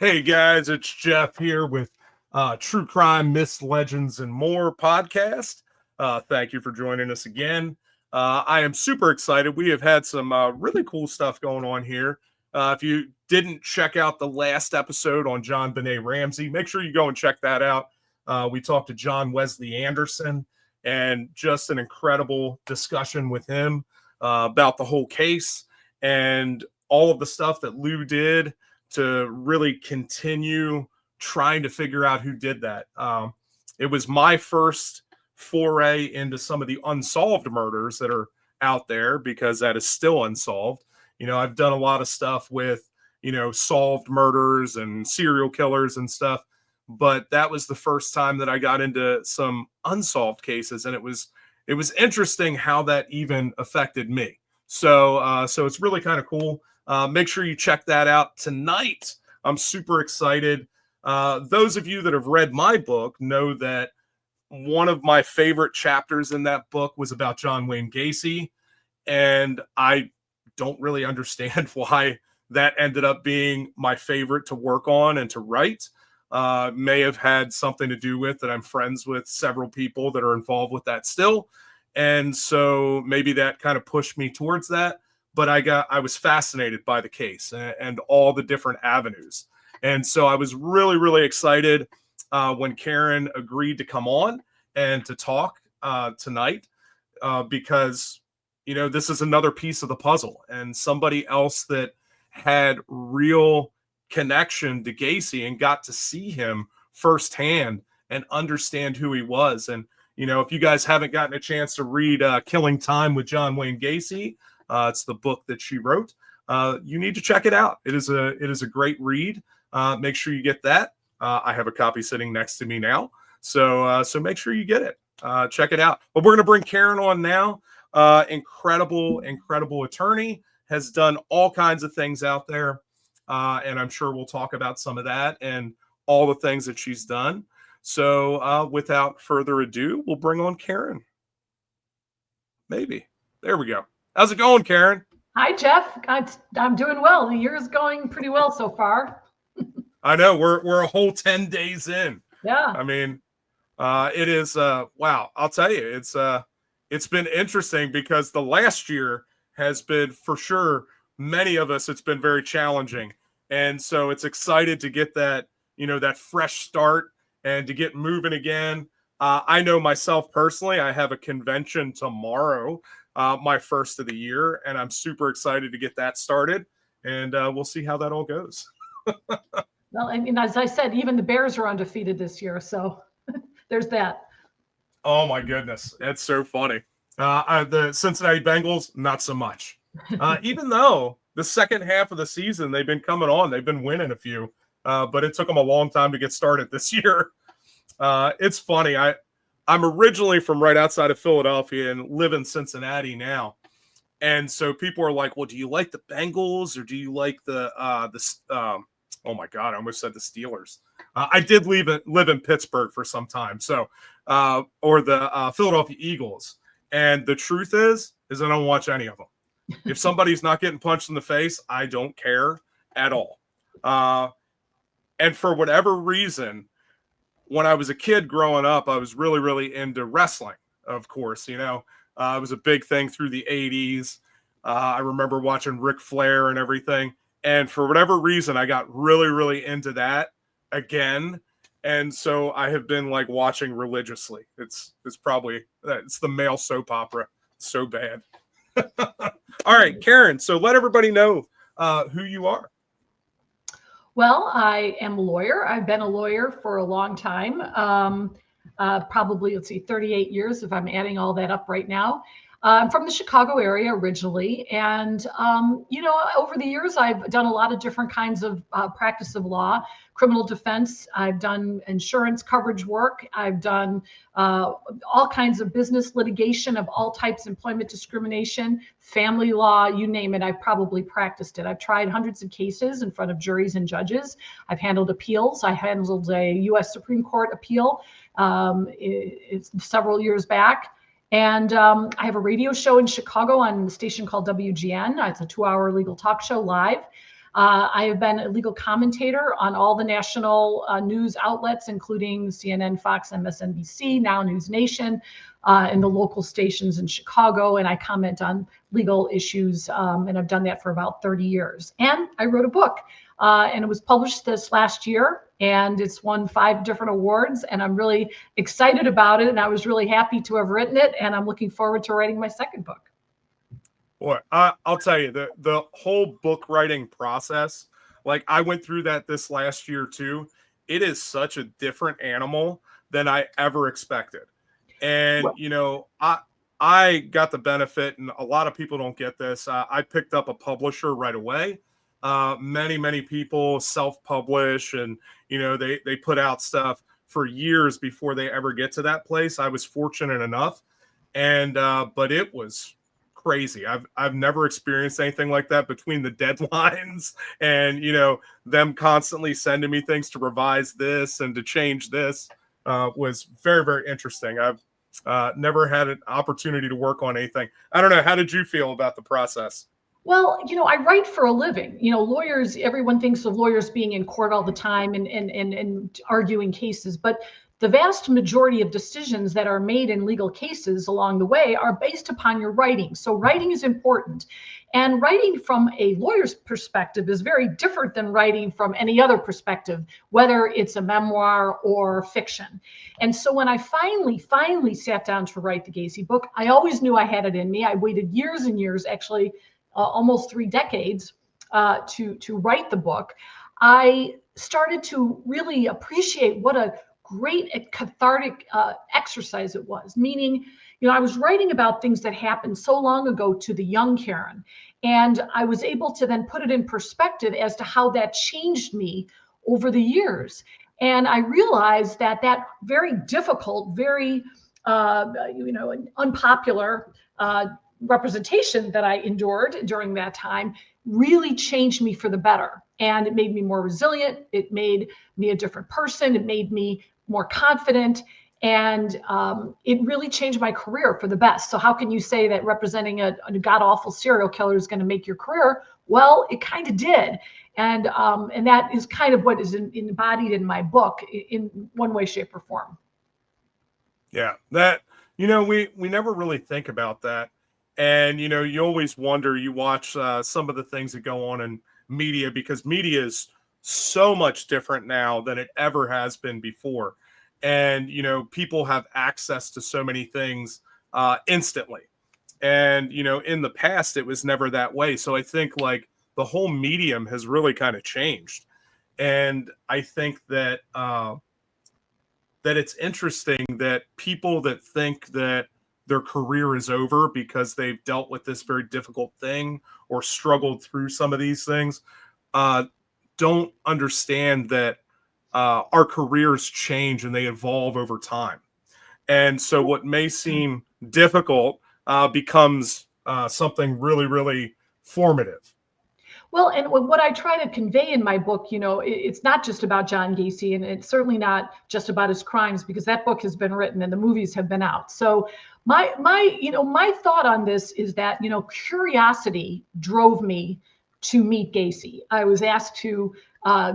Hey guys, it's Jeff here with True Crime, Myths, Legends, and More podcast. Thank you for joining us again. I am super excited. We have had some really cool stuff going on here. If you didn't check out the last episode on John Benet Ramsey, make sure you go and check that out. We talked to John Wesley Anderson and just an incredible discussion with him about the whole case and all of the stuff that Lou did to really continue trying to figure out who did that. It was my first foray into some of the unsolved murders that are out there because that is still unsolved. You know, I've done a lot of stuff with, solved murders and serial killers and stuff, but that was the first time that I got into some unsolved cases, and it was interesting how that even affected me. So it's really kind of cool. Make sure you check that out tonight. I'm super excited. Those of you that have read my book know that one of my favorite chapters in that book was about John Wayne Gacy, and I don't really understand why that ended up being my favorite to work on and to write. May have had something to do with that I'm friends with several people that are involved with that still, and so maybe that kind of pushed me towards that. But I was fascinated by the case and all the different avenues. And so I was really, really excited when Karen agreed to come on and to talk tonight because, this is another piece of the puzzle and somebody else that had real connection to Gacy and got to see him firsthand and understand who he was. And, if you guys haven't gotten a chance to read Killing Time with John Wayne Gacy, it's the book that she wrote. You need to check it out. It is a great read. Make sure you get that. I have a copy sitting next to me now, so make sure you get it. Check it out. But we're going to bring Karen on now. Incredible attorney, has done all kinds of things out there, and I'm sure we'll talk about some of that and all the things that she's done. So without further ado, we'll bring on Karen. Maybe. There we go. How's it going, Karen? Hi, Jeff. I'm doing well. The year is going pretty well so far. I know we're a whole 10 days in. Yeah. I mean, it is wow. I'll tell you, it's been interesting because the last year has been, for sure, many of us, it's been very challenging, and so it's excited to get that that fresh start and to get moving again. I know myself personally, I have a convention tomorrow. My first of the year, and I'm super excited to get that started, and we'll see how that all goes. Well, and as I said, even the Bears are undefeated this year, so there's that. Oh my goodness, that's so funny. The Cincinnati Bengals, not so much. Even though the second half of the season they've been coming on, they've been winning a few, but it took them a long time to get started this year. It's funny. I'm originally from right outside of Philadelphia and live in Cincinnati now. And so people are like, well, do you like the Bengals or do you like the oh my God, I almost said the Steelers. I did live in Pittsburgh for some time. So, or the Philadelphia Eagles. And the truth is I don't watch any of them. If somebody's not getting punched in the face, I don't care at all. And for whatever reason, when I was a kid growing up, I was really, really into wrestling, of course. It was a big thing through the 80s. I remember watching Ric Flair and everything. And for whatever reason, I got really, really into that again. And so I have been like watching religiously. It's the male soap opera. It's so bad. All right, Karen. So let everybody know who you are. Well, I am a lawyer. I've been a lawyer for a long time. Probably, 38 years if I'm adding all that up right now. I'm from the Chicago area originally. And, over the years, I've done a lot of different kinds of practice of law, criminal defense. I've done insurance coverage work. I've done all kinds of business litigation of all types, employment discrimination, family law, you name it. I've probably practiced it. I've tried hundreds of cases in front of juries and judges. I've handled appeals. I handled a U.S. Supreme Court appeal several years back. And I have a radio show in Chicago on the station called WGN. It's a 2-hour legal talk show live. I have been a legal commentator on all the national news outlets, including CNN, Fox, MSNBC, now News Nation, and the local stations in Chicago. And I comment on legal issues, and I've done that for about 30 years. And I wrote a book, and it was published this last year, and it's won 5 different awards. And I'm really excited about it. And I was really happy to have written it. And I'm looking forward to writing my second book. Boy, I'll tell you, the whole book writing process, like I went through that this last year too. It is such a different animal than I ever expected. And I got the benefit, and a lot of people don't get this. I picked up a publisher right away. Many people self-publish, and they put out stuff for years before they ever get to that place. I was fortunate enough, and but it was crazy. I've never experienced anything like that, between the deadlines and them constantly sending me things to revise this and to change this. Was very, very interesting. I've never had an opportunity to work on anything. I don't know. How did you feel about the process? Well, I write for a living. Lawyers, everyone thinks of lawyers being in court all the time and arguing cases, but the vast majority of decisions that are made in legal cases along the way are based upon your writing. So writing is important. And writing from a lawyer's perspective is very different than writing from any other perspective, whether it's a memoir or fiction. And so when I finally sat down to write the Gacy book, I always knew I had it in me. I waited years and years, actually almost 3 decades, to write the book. I started to really appreciate what a great cathartic exercise it was. Meaning, I was writing about things that happened so long ago to the young Karen, and I was able to then put it in perspective as to how that changed me over the years. And I realized that very difficult, very unpopular representation that I endured during that time really changed me for the better. And it made me more resilient. It made me a different person. It made me more confident. And it really changed my career for the best. So how can you say that representing a god-awful serial killer is going to make your career? Well, it kind of did. And that is kind of what is embodied in my book in one way, shape, or form. Yeah, that, we never really think about that. And, you always wonder, you watch some of the things that go on in media, because media is so much different now than it ever has been before. And, people have access to so many things instantly. And, in the past, it was never that way. So I think like the whole medium has really kind of changed. And I think that that it's interesting that people that think that their career is over because they've dealt with this very difficult thing or struggled through some of these things, don't understand that our careers change and they evolve over time. And so what may seem difficult becomes something really, really formative. Well, and what I try to convey in my book, it's not just about John Gacy, and it's certainly not just about his crimes, because that book has been written and the movies have been out. So my thought on this is that, curiosity drove me to meet Gacy. I was asked to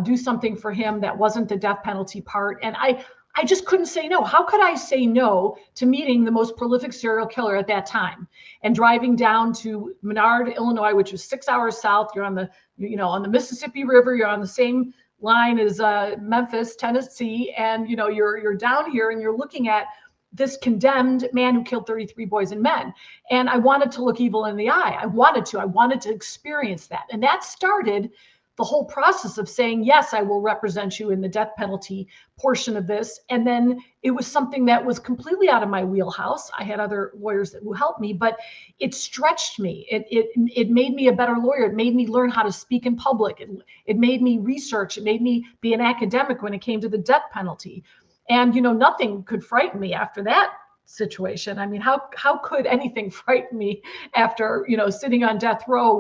do something for him that wasn't the death penalty part, and I just couldn't say no. How could I say no to meeting the most prolific serial killer at that time and driving down to Menard, Illinois, which was 6 hours south? You're on the Mississippi River. You're on the same line as Memphis, Tennessee, and you're down here and you're looking at this condemned man who killed 33 boys and men. And I wanted to look evil in the eye. I wanted to experience that, and that started the whole process of saying, yes, I will represent you in the death penalty portion of this. And then it was something that was completely out of my wheelhouse. I had other lawyers who helped me, but it stretched me. It made me a better lawyer. It made me learn how to speak in public. It made me research. It made me be an academic when it came to the death penalty. And, nothing could frighten me after that situation. I mean, how could anything frighten me after, sitting on death row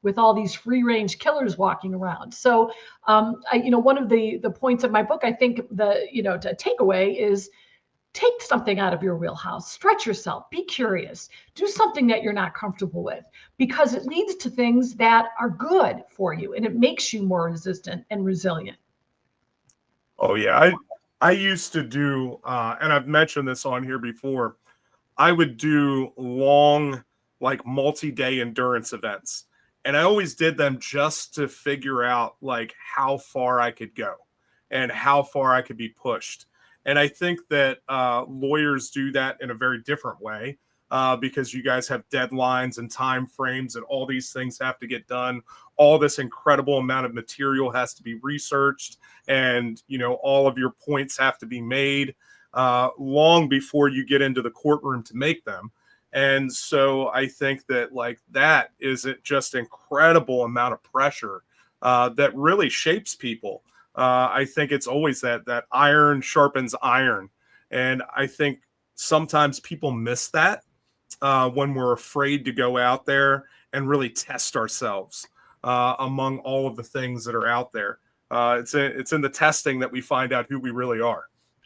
with all these free range killers walking around? So, one of the points of my book, I think the takeaway is take something out of your wheelhouse, stretch yourself, be curious, do something that you're not comfortable with, because it leads to things that are good for you and it makes you more resistant and resilient. Oh yeah, I used to do, and I've mentioned this on here before. I would do long, like multi-day endurance events, and I always did them just to figure out like how far I could go and how far I could be pushed. And I think that lawyers do that in a very different way, because you guys have deadlines and time frames, and all these things have to get done. All this incredible amount of material has to be researched, and all of your points have to be made long before you get into the courtroom to make them. And so I think that like that is just incredible amount of pressure that really shapes people. I think it's always that iron sharpens iron, and I think sometimes people miss that when we're afraid to go out there and really test ourselves among all of the things that are out there. It's in the testing that we find out who we really are.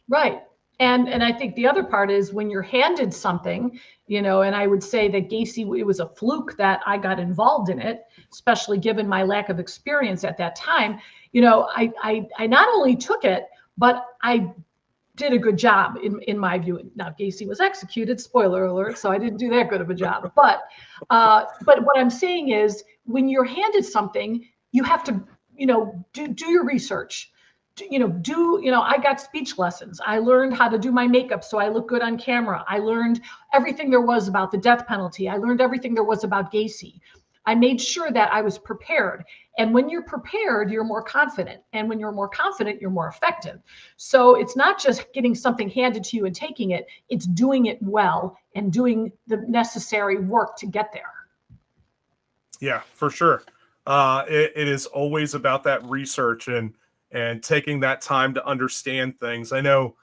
Right. And I think the other part is when you're handed something, and I would say that Gacy, it was a fluke that I got involved in it, especially given my lack of experience at that time. I not only took it, but I did a good job in my view. Now Gacy was executed, spoiler alert, so I didn't do that good of a job. But what I'm saying is when you're handed something, you have to, do your research. I got speech lessons. I learned how to do my makeup so I look good on camera. I learned everything there was about the death penalty. I learned everything there was about Gacy. I made sure that I was prepared. And when you're prepared, you're more confident. And when you're more confident, you're more effective. So it's not just getting something handed to you and taking it, it's doing it well and doing the necessary work to get there. Yeah, for sure. It is always about that research and taking that time to understand things. I know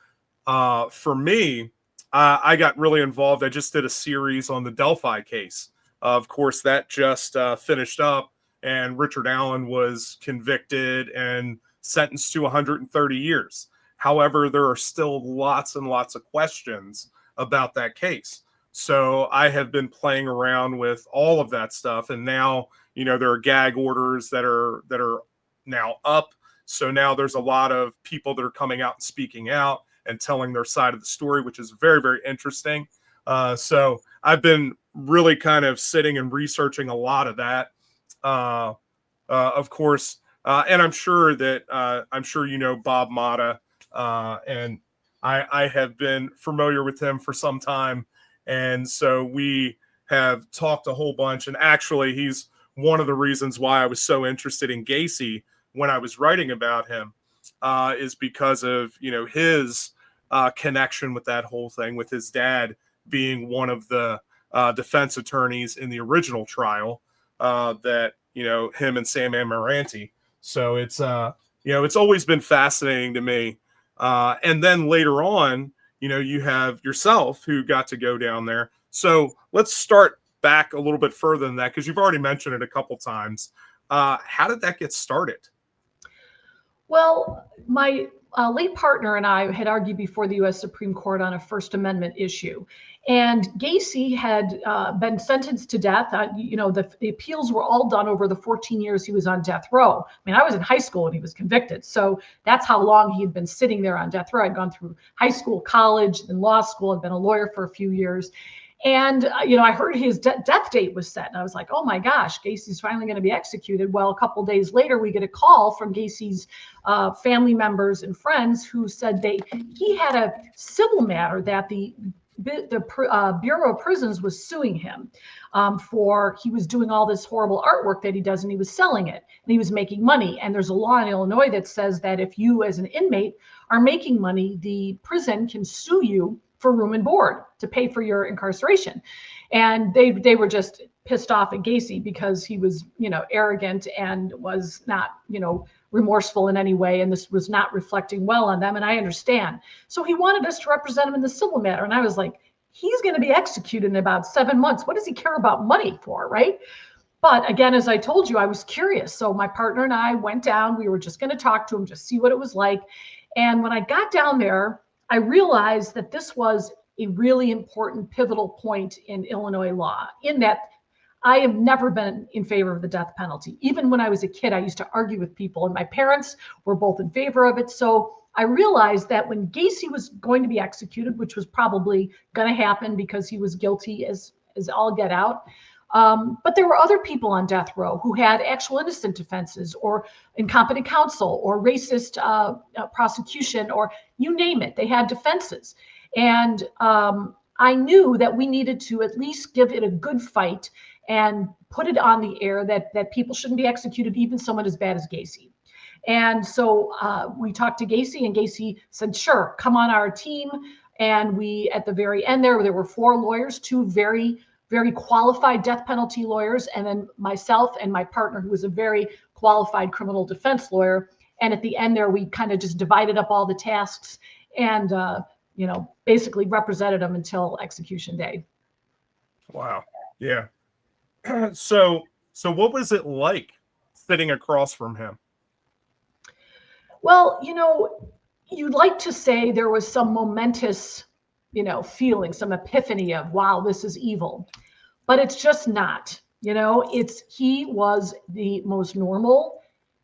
for me, I got really involved. I just did a series on the Delphi case. Of course, that just finished up, and Richard Allen was convicted and sentenced to 130 years. However, there are still lots and lots of questions about that case. So I have been playing around with all of that stuff, and now there are gag orders that are now up. So now there's a lot of people that are coming out and speaking out and telling their side of the story, which is very, very interesting. So I've been really kind of sitting and researching a lot of that, of course. And I'm sure Bob Motta, and I have been familiar with him for some time. And so we have talked a whole bunch. And actually, he's one of the reasons why I was so interested in Gacy when I was writing about him, is because of his connection with that whole thing, with his dad being one of the defense attorneys in the original trial, that him and Sam Amarante. So it's always been fascinating to me. And then later on, you have yourself who got to go down there. So let's start back a little bit further than that, because you've already mentioned it a couple times. How did that get started? Well, my late partner and I had argued before the U.S. Supreme Court on a First Amendment issue. And Gacy had been sentenced to death. The appeals were all done over the 14 years he was on death row. I mean, I was in high school when he was convicted. So that's how long he had been sitting there on death row. I'd gone through high school, college, and law school. I'd been a lawyer for a few years. And, I heard his death date was set. And I was like, oh my gosh, Gacy's finally going to be executed. Well, a couple days later, we get a call from Gacy's family members and friends who said he had a civil matter that the Bureau of Prisons was suing him for he was doing all this horrible artwork that he does, and he was selling it, and he was making money. And there's a law in Illinois that says that if you as an inmate are making money, the prison can sue you for room and board to pay for your incarceration. And they were just pissed off at Gacy because he was, arrogant and was not, remorseful in any way. And this was not reflecting well on them. And I understand. So he wanted us to represent him in the civil matter. And I was like, he's going to be executed in about 7 months. What does he care about money for, right? But again, as I told you, I was curious. So my partner and I went down. We were just going to talk to him, just see what it was like. And when I got down there, I realized that this was a really important pivotal point in Illinois law, in that I have never been in favor of the death penalty. Even when I was a kid, I used to argue with people, and my parents were both in favor of it. So I realized that when Gacy was going to be executed, which was probably going to happen because he was guilty as all get out, but there were other people on death row who had actual innocent defenses or incompetent counsel or racist prosecution or you name it. They had defenses. And I knew that we needed to at least give it a good fight and put it on the air that people shouldn't be executed, even someone as bad as Gacy. And so we talked to Gacy, and Gacy said, sure, come on our team. And we, at the very end there were 4 lawyers, 2 very, very qualified death penalty lawyers, and then myself and my partner, who was a very qualified criminal defense lawyer. And at the end there, we kind of just divided up all the tasks and, basically represented them until execution day. Wow. Yeah. So what was it like sitting across from him? Well, you'd like to say there was some momentous, feeling, some epiphany of, wow, this is evil. But it's just not. He was the most normal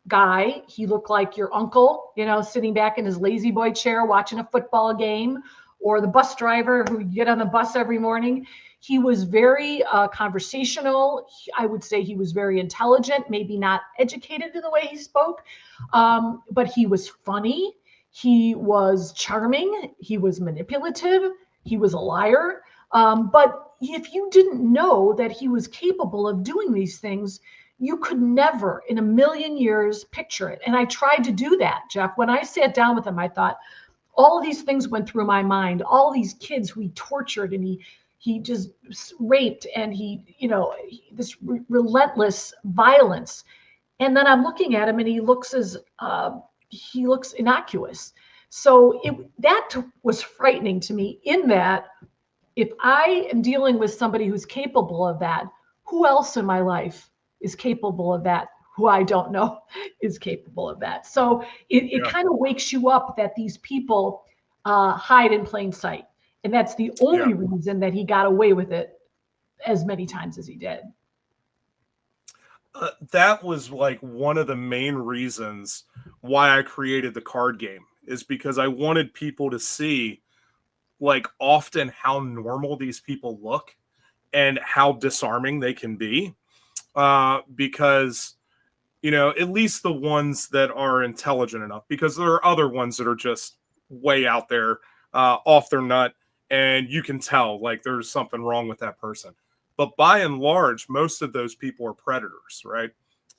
guy. He looked like your uncle, sitting back in his lazy boy chair watching a football game, or the bus driver who would get on the bus every morning. He was very conversational. I would say he was very intelligent, maybe not educated in the way he spoke, but he was funny. He was charming. He was manipulative. He was a liar. But if you didn't know that he was capable of doing these things, you could never in a million years picture it. And I tried to do that, Jeff. When I sat down with him, I thought, all of these things went through my mind, all these kids who he tortured and he just raped, and this relentless violence. And then I'm looking at him and he looks innocuous. So that was frightening to me, in that if I am dealing with somebody who's capable of that, who else in my life is capable of that, who I don't know is capable of that? So it kind of wakes you up that these people hide in plain sight. And that's the only reason that he got away with it as many times as he did. That was like one of the main reasons why I created the card game, is because I wanted people to see like often how normal these people look and how disarming they can be. Because, at least the ones that are intelligent enough, because there are other ones that are just way out there, off their nut, and you can tell like there's something wrong with that person. But by and large, most of those people are predators, right?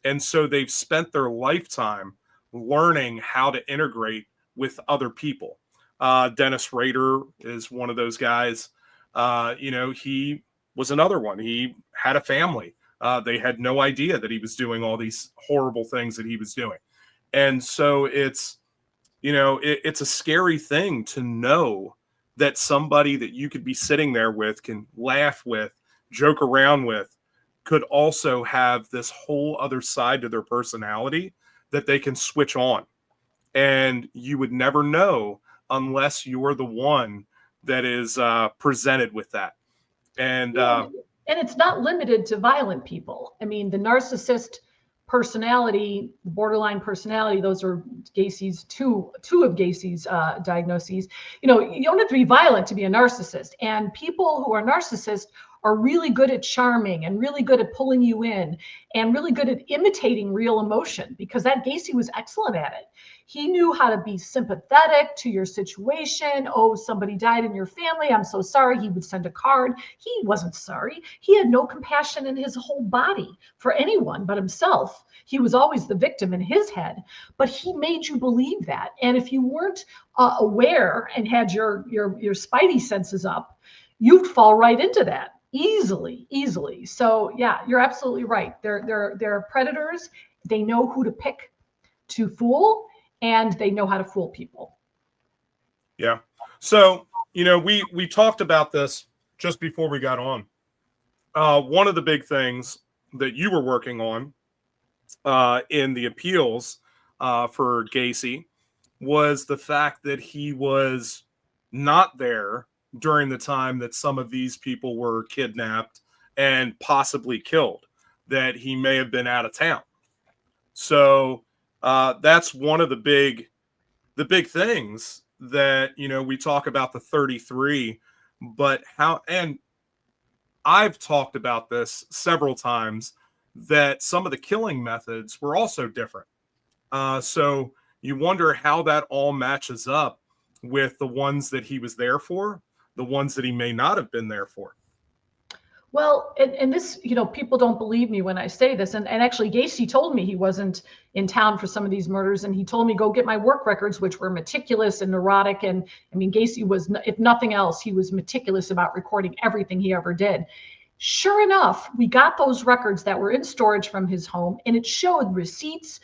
And so they've spent their lifetime learning how to integrate with other people. Dennis Rader is one of those guys. He was another one. He had a family. They had no idea that he was doing all these horrible things that he was doing. And so it's a scary thing to know that somebody that you could be sitting there with, can laugh with, joke around with, could also have this whole other side to their personality that they can switch on. And you would never know unless you're the one that is presented with that. And it's not limited to violent people. I mean, the narcissist personality, borderline personality, those are Gacy's two of Gacy's diagnoses. You don't have to be violent to be a narcissist. And people who are narcissists are really good at charming and really good at pulling you in and really good at imitating real emotion, because that Gacy was excellent at it. He knew how to be sympathetic to your situation. Oh, somebody died in your family. I'm so sorry. He would send a card. He wasn't sorry. He had no compassion in his whole body for anyone but himself. He was always the victim in his head, but he made you believe that. And if you weren't aware and had your spidey senses up, you'd fall right into that easily. So yeah, you're absolutely right. They're predators. They know who to pick to fool, and they know how to fool people. Yeah. So, we talked about this just before we got on. One of the big things that you were working on in the appeals for Gacy was the fact that he was not there during the time that some of these people were kidnapped and possibly killed, that he may have been out of town. So that's one of the big things that, we talk about the 33, but how, and I've talked about this several times, that some of the killing methods were also different. So you wonder how that all matches up with the ones that he was there for, the ones that he may not have been there for. Well, and this, people don't believe me when I say this. And actually, Gacy told me he wasn't in town for some of these murders. And he told me, go get my work records, which were meticulous and neurotic. And I mean, Gacy was, if nothing else, he was meticulous about recording everything he ever did. Sure enough, we got those records that were in storage from his home, and it showed receipts.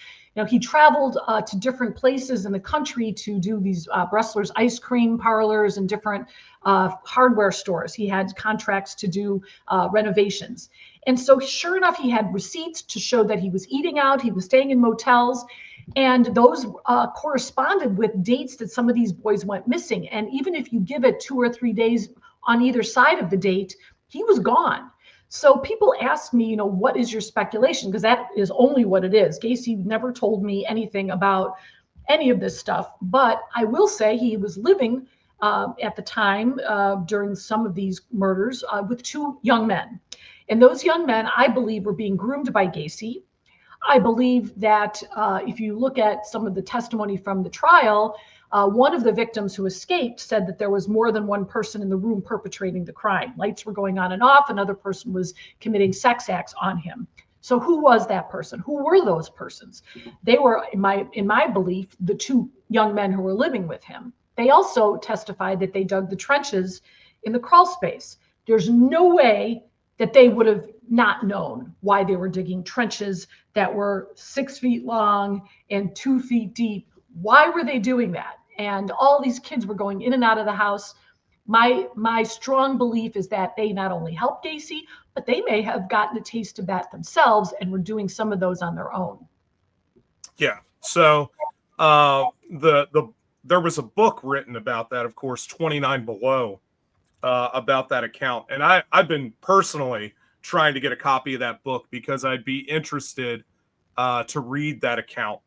He traveled to different places in the country to do these Bressler's ice cream parlors and different hardware stores. He had contracts to do renovations. And so sure enough, he had receipts to show that he was eating out, he was staying in motels, and those corresponded with dates that some of these boys went missing. And even if you give it 2 or 3 days on either side of the date, he was gone. So people ask me, what is your speculation? Because that is only what it is. Gacy never told me anything about any of this stuff. But I will say he was living at the time during some of these murders with 2 young men. And those young men, I believe, were being groomed by Gacy. I believe that if you look at some of the testimony from the trial, one of the victims who escaped said that there was more than one person in the room perpetrating the crime. Lights were going on and off. Another person was committing sex acts on him. So who was that person? Who were those persons? They were, in my belief, the 2 young men who were living with him. They also testified that they dug the trenches in the crawl space. There's no way that they would have not known why they were digging trenches that were 6 feet long and 2 feet deep. Why were they doing that? And all these kids were going in and out of the house. My strong belief is that they not only helped Gacy, but they may have gotten a taste of that themselves and were doing some of those on their own. Yeah. So there was a book written about that, of course, 29 Below, about that account. And I've been personally trying to get a copy of that book because I'd be interested to read that account,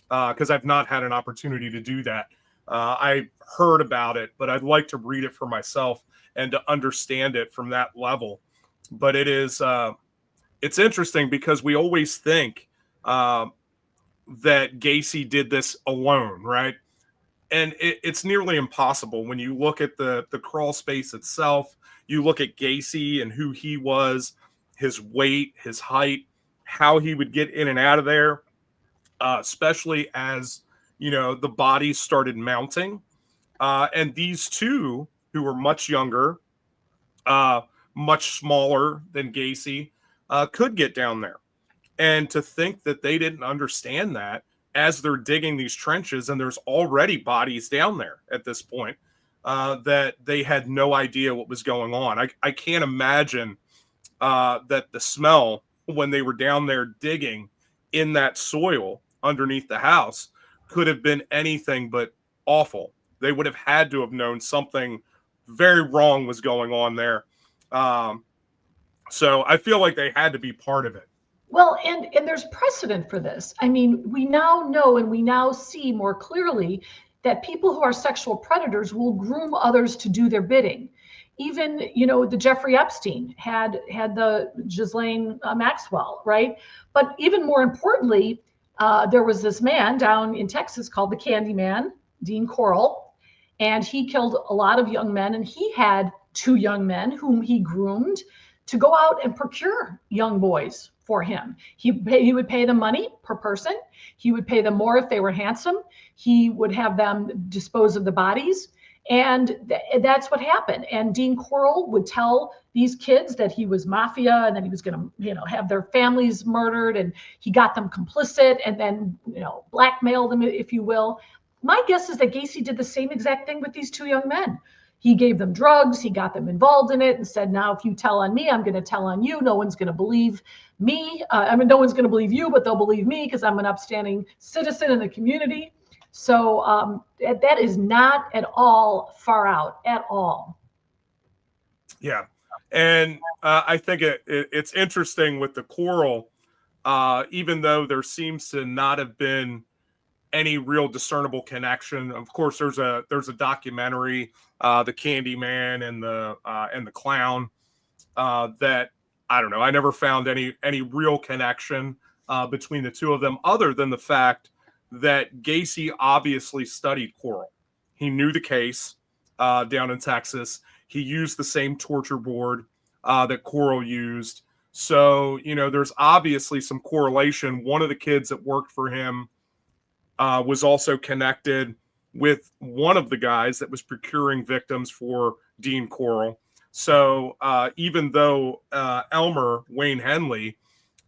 because I've not had an opportunity to do that. I heard about it, but I'd like to read it for myself and to understand it from that level. But it's interesting because we always think that Gacy did this alone, right? And it's nearly impossible when you look at the crawl space itself. You look at Gacy and who he was, his weight, his height, how he would get in and out of there, especially as the bodies started mounting. And these 2, who were much younger, much smaller than Gacy, could get down there. And to think that they didn't understand that as they're digging these trenches, and there's already bodies down there at this point, that they had no idea what was going on. I can't imagine that the smell when they were down there digging in that soil underneath the house could have been anything but awful. They would have had to have known something very wrong was going on there. So I feel like they had to be part of it. Well, and there's precedent for this. I mean, we now know and we now see more clearly that people who are sexual predators will groom others to do their bidding. Even, the Jeffrey Epstein had the Ghislaine Maxwell, right? But even more importantly, there was this man down in Texas called the Candyman, Dean Corll, and he killed a lot of young men. And he had 2 young men whom he groomed to go out and procure young boys for him. He would pay them money per person. He would pay them more if they were handsome. He would have them dispose of the bodies. And that's what happened. And Dean Corll would tell these kids that he was mafia and that he was going to, have their families murdered, and he got them complicit and then, blackmailed them, if you will. My guess is that Gacy did the same exact thing with these 2 young men. He gave them drugs. He got them involved in it and said, now, if you tell on me, I'm going to tell on you. No one's going to believe me. No one's going to believe you, but they'll believe me because I'm an upstanding citizen in the community. So that is not at all far out at all. Yeah. And I think it's interesting with the Coral, even though there seems to not have been any real discernible connection. Of course, there's a documentary, the Candyman and the Clown, that I don't know. I never found any real connection between the two of them, other than the fact that Gacy obviously studied Coral. He knew the case down in Texas. He used the same torture board that Coral used. So, there's obviously some correlation. One of the kids that worked for him was also connected with one of the guys that was procuring victims for Dean Coral. So even though Elmer Wayne Henley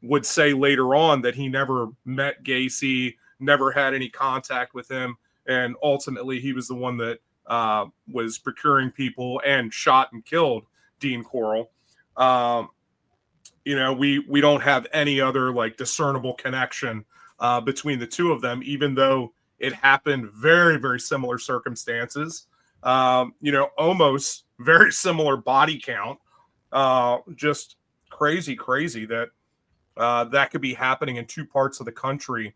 would say later on that he never met Gacy, never had any contact with him, and ultimately he was the one that was procuring people and shot and killed Dean Coral. We don't have any other like discernible connection between the two of them, even though it happened very, very similar circumstances. Almost very similar body count. Just crazy that that could be happening in two parts of the country.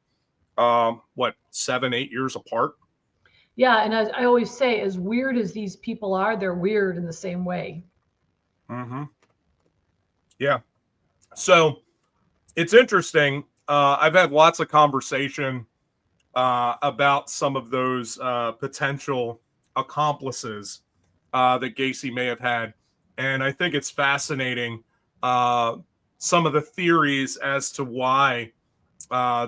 7-8 years apart. Yeah, and as I always say, as weird as these people are, they're weird in the same way. Mm-hmm. Yeah. So it's interesting. I've had lots of conversation about some of those potential accomplices that Gacy may have had. And I think it's fascinating some of the theories as to why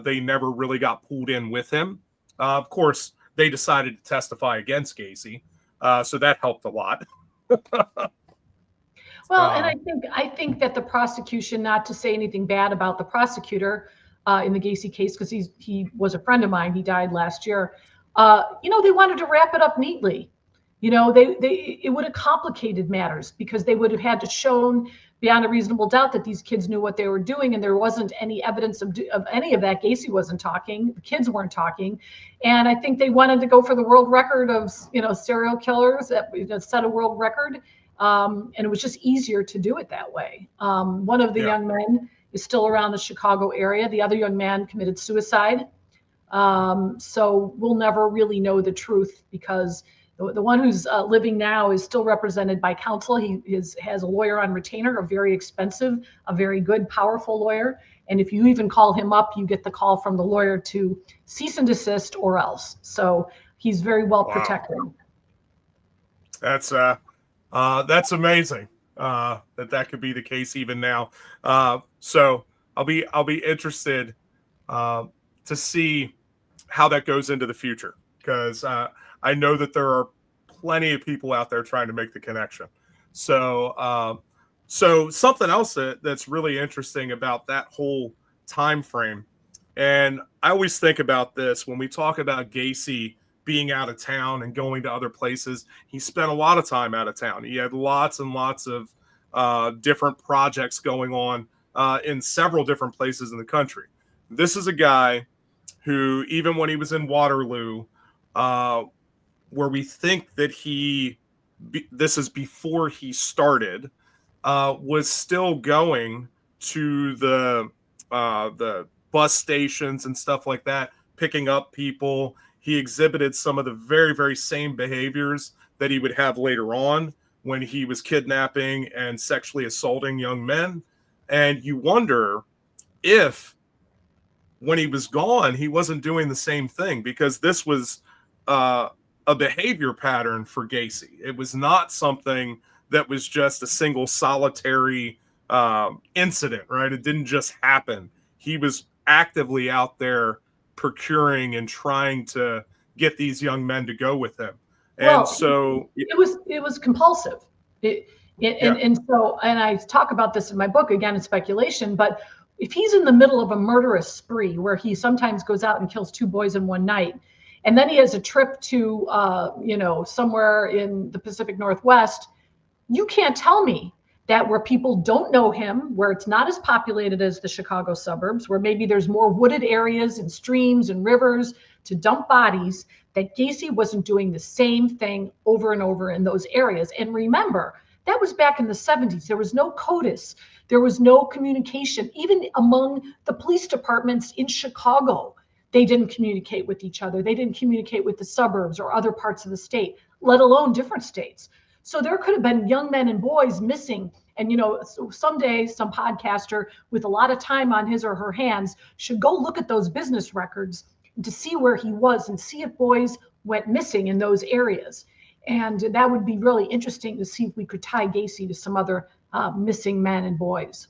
they never really got pulled in with him. Of course, they decided to testify against Gacy, so that helped a lot. Well, and I think that the prosecution, not to say anything bad about the prosecutor in the Gacy case, because he was a friend of mine. He died last year. They wanted to wrap it up neatly. It would have complicated matters because they would have had to shown beyond a reasonable doubt that these kids knew what they were doing, and there wasn't any evidence of any of that. Gacy wasn't talking, the kids weren't talking, and I think they wanted to go for the world record of serial killers, that set a world record, and it was just easier to do it that way. One of the young men is still around the Chicago area. The other young man committed suicide. So we'll never really know the truth because the one who's living now is still represented by counsel. He has a lawyer on retainer, a very expensive, a very good, powerful lawyer. And if you even call him up, you get the call from the lawyer to cease and desist or else. So he's very well protected. That's amazing that could be the case even now. So I'll be interested to see how that goes into the future, because I know that there are plenty of people out there trying to make the connection. So something else that's really interesting about that whole time frame, and I always think about this when we talk about Gacy being out of town and going to other places. He spent a lot of time out of town. He had lots and lots of different projects going on in several different places in the country. This is a guy who, even when he was in Waterloo, where we think that this is before he started, was still going to the bus stations and stuff like that, picking up people. He exhibited some of the very, very same behaviors that he would have later on when he was kidnapping and sexually assaulting young men. And you wonder if when he was gone, he wasn't doing the same thing, because this was a behavior pattern for Gacy. It was not something that was just a single solitary incident, right? It didn't just happen. He was actively out there procuring and trying to get these young men to go with him. And so it was compulsive. And I talk about this in my book, again, in speculation, but if he's in the middle of a murderous spree where he sometimes goes out and kills 2 boys in one night, and then he has a trip to somewhere in the Pacific Northwest, you can't tell me that where people don't know him, where it's not as populated as the Chicago suburbs, where maybe there's more wooded areas and streams and rivers to dump bodies, that Gacy wasn't doing the same thing over and over in those areas. And remember, that was back in the 70s. There was no CODIS. There was no communication. Even among the police departments in Chicago, they didn't communicate with each other. They didn't communicate with the suburbs or other parts of the state, let alone different states. So there could have been young men and boys missing. And, someday some podcaster with a lot of time on his or her hands should go look at those business records to see where he was and see if boys went missing in those areas. And that would be really interesting to see if we could tie Gacy to some other missing men and boys.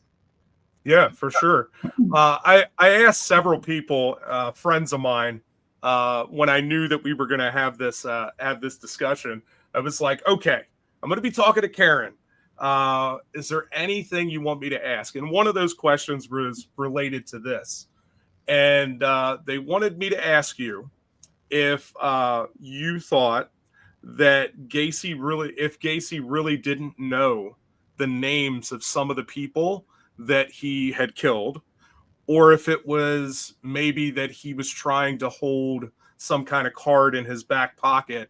Yeah, for sure. I asked several people, friends of mine, when I knew that we were going to have this discussion. I was like, okay, I'm going to be talking to Karen. Is there anything you want me to ask? And one of those questions was related to this. And they wanted me to ask you if you thought that if Gacy really didn't know the names of some of the people that he had killed, or if it was maybe that he was trying to hold some kind of card in his back pocket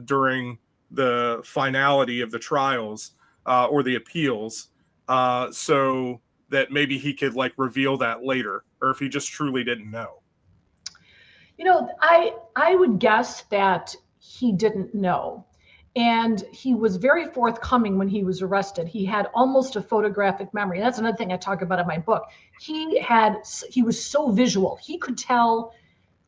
during the finality of the trials or the appeals, so that maybe he could reveal that later, or if he just truly didn't know. I would guess that he didn't know. And he was very forthcoming when he was arrested. He had almost a photographic memory. That's another thing I talk about in my book. He was so visual. He could tell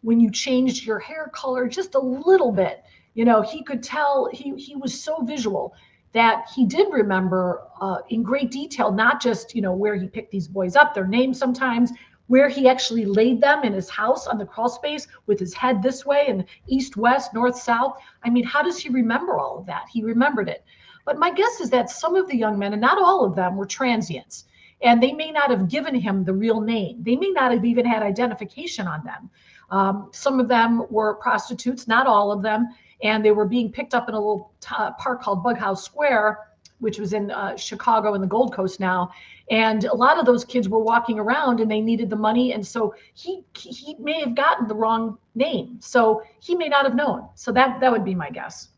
when you changed your hair color just a little bit. He could tell. He was so visual that he did remember in great detail, not just where he picked these boys up, their names sometimes, where he actually laid them in his house on the crawl space with his head this way and east, west, north, south. I mean, how does he remember all of that? He remembered it. But my guess is that some of the young men, and not all of them, were transients. And they may not have given him the real name. They may not have even had identification on them. Some of them were prostitutes, not all of them. And they were being picked up in a little park called Bughouse Square, which was in Chicago and the Gold Coast now. And a lot of those kids were walking around and they needed the money. And so he may have gotten the wrong name. So he may not have known. So that would be my guess.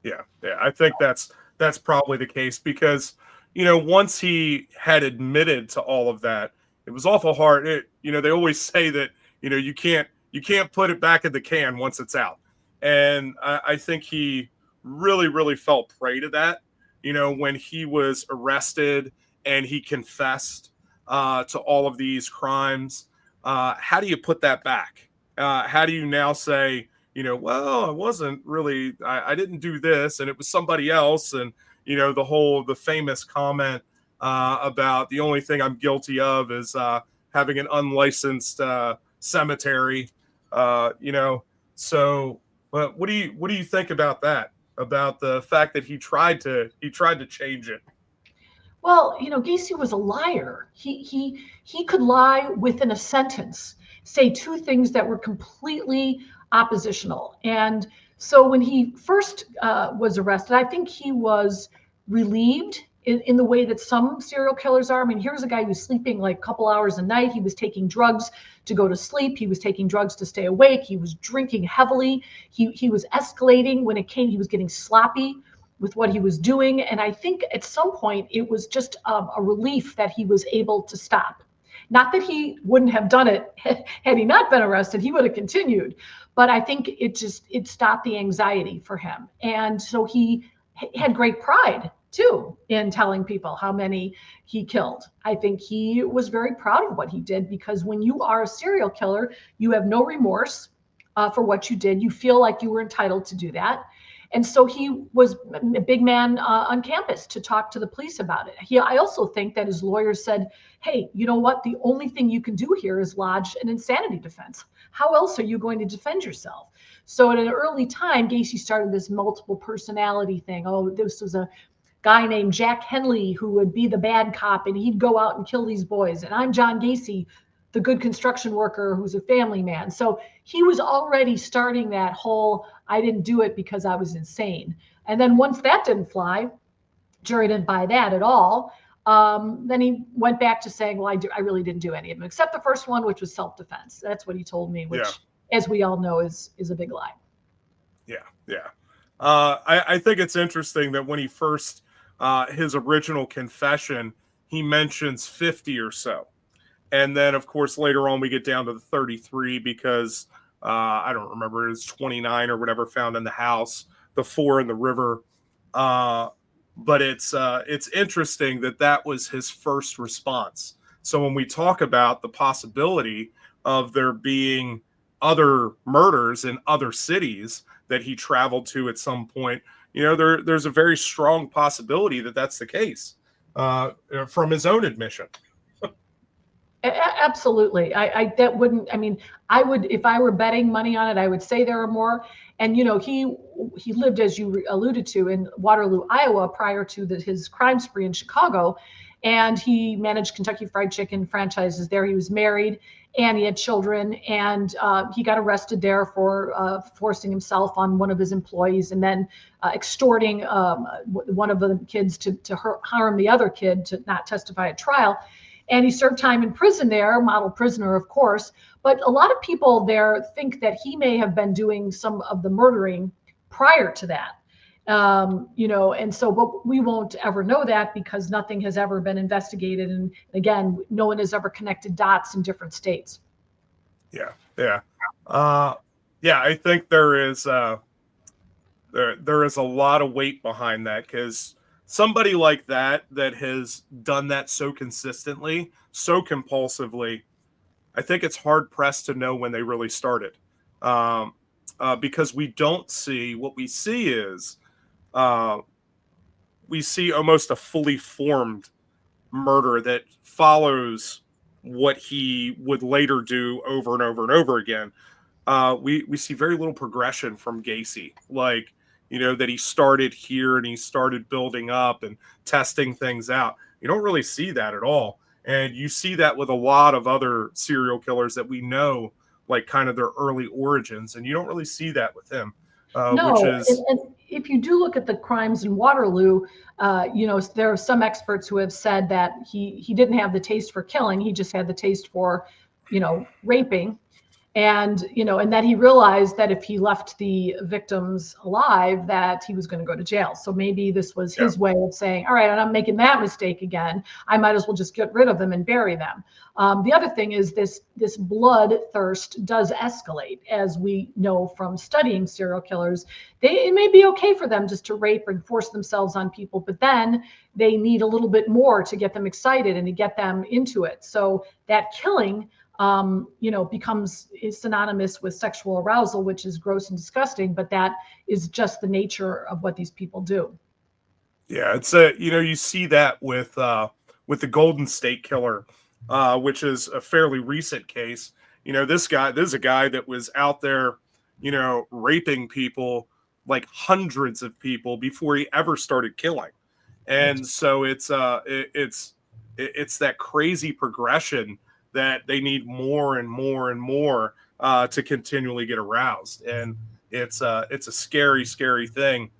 Yeah. I think that's probably the case because, once he had admitted to all of that, it was awful hard. They always say that, you can't put it back in the can once it's out. And I think he really, really fell prey to that, when he was arrested and he confessed to all of these crimes. How do you put that back? How do you now say, well, I wasn't really, I didn't do this and it was somebody else. And, the famous comment about the only thing I'm guilty of is having an unlicensed cemetery, So, but what do you think about that? About the fact that he tried to change it? Well, Gacy was a liar. He could lie within a sentence, say two things that were completely oppositional. And so when he first was arrested, I think he was relieved in the way that some serial killers are. I mean, here's a guy who's sleeping like a couple hours a night. He was taking drugs to go to sleep. He was taking drugs to stay awake. He was drinking heavily. He was escalating when it came. He was getting sloppy with what he was doing. And I think at some point it was just a relief that he was able to stop. Not that he wouldn't have done it had he not been arrested, he would have continued. But I think it stopped the anxiety for him. And so he had great pride too in telling people how many he killed. I think he was very proud of what he did because when you are a serial killer, you have no remorse for what you did. You feel like you were entitled to do that. And so he was a big man on campus to talk to the police about it. I also think that his lawyers said, hey, you know what? The only thing you can do here is lodge an insanity defense. How else are you going to defend yourself? So at an early time, Gacy started this multiple personality thing. Oh, this was a guy named Jack Henley who would be the bad cop and he'd go out and kill these boys. And I'm John Gacy, the good construction worker who's a family man. So he was already starting that whole, I didn't do it because I was insane. And then once that didn't fly, Jury didn't buy that at all. Then he went back to saying, well, I really didn't do any of them except the first one, which was self-defense. That's what he told me, Yeah. which, as we all know, is a big lie. Yeah. Yeah. I think it's interesting that when he first, his original confession, he mentions 50 or so. And then, of course, later on, we get down to the 33 because I don't remember, it was 29 or whatever found in the house, the 4 in the river. But it's interesting that that was his first response. So when we talk about the possibility of there being other murders in other cities that he traveled to at some point, there's a very strong possibility that that's the case from his own admission. Absolutely. That wouldn't, I mean, I would, if I were betting money on it, I would say there are more. And, he lived, as you alluded to, in Waterloo, Iowa, prior to his crime spree in Chicago. And he managed Kentucky Fried Chicken franchises there. He was married and he had children, and he got arrested there for forcing himself on one of his employees, and then extorting one of the kids to harm the other kid to not testify at trial. And he served time in prison there, model prisoner, of course. But a lot of people there think that he may have been doing some of the murdering prior to that. And so, but we won't ever know that because nothing has ever been investigated. And again, no one has ever connected dots in different states. Yeah. Yeah. Yeah. I think there is a lot of weight behind that, because somebody like that has done that so consistently, so compulsively, I think it's hard pressed to know when they really started, because we don't see, what we see is we see almost a fully formed murder that follows what he would later do over and over and over again. We see very little progression from Gacy, like, that he started here and he started building up and testing things out. You don't really see that at all. And you see that with a lot of other serial killers that we know, like kind of their early origins. And you don't really see that with him, which No, is, and if you do look at the crimes in Waterloo, there are some experts who have said that he didn't have the taste for killing. He just had the taste for, raping. And then he realized that if he left the victims alive, that he was going to go to jail. So maybe this was yeah, his way of saying, all right, I'm not making that mistake again. I might as well just get rid of them and bury them. The other thing is this bloodthirst does escalate, as we know from studying serial killers. It may be okay for them just to rape and force themselves on people, but then they need a little bit more to get them excited and to get them into it. So that killing is synonymous with sexual arousal, which is gross and disgusting, but that is just the nature of what these people do. yeah, it's you see that with the Golden State Killer, which is a fairly recent case. This is a guy that was out there, raping people, like hundreds of people, before he ever started killing. And so it's that crazy progression that they need more and more and more to continually get aroused. And it's a scary, scary thing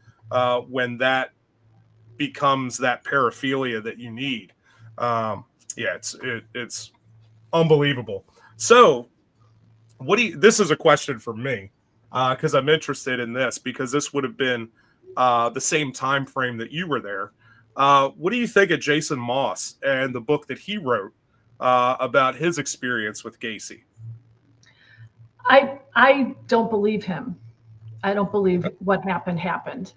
when that becomes that paraphilia that you need. Yeah, it's unbelievable. So, this is a question for me, because I'm interested in this, because this would have been the same time frame that you were there. What do you think of Jason Moss and the book that he wrote about his experience with Gacy? I don't believe him. I don't believe what happened.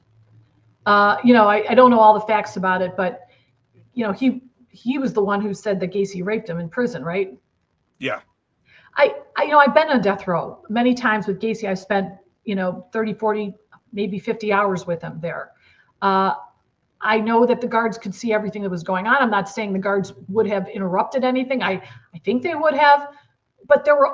I don't know all the facts about it, but he was the one who said that Gacy raped him in prison, right? Yeah. I've been on death row many times with Gacy. I spent 30, 40, maybe 50 hours with him there. I know that the guards could see everything that was going on. I'm not saying the guards would have interrupted anything. I think they would have, but there were,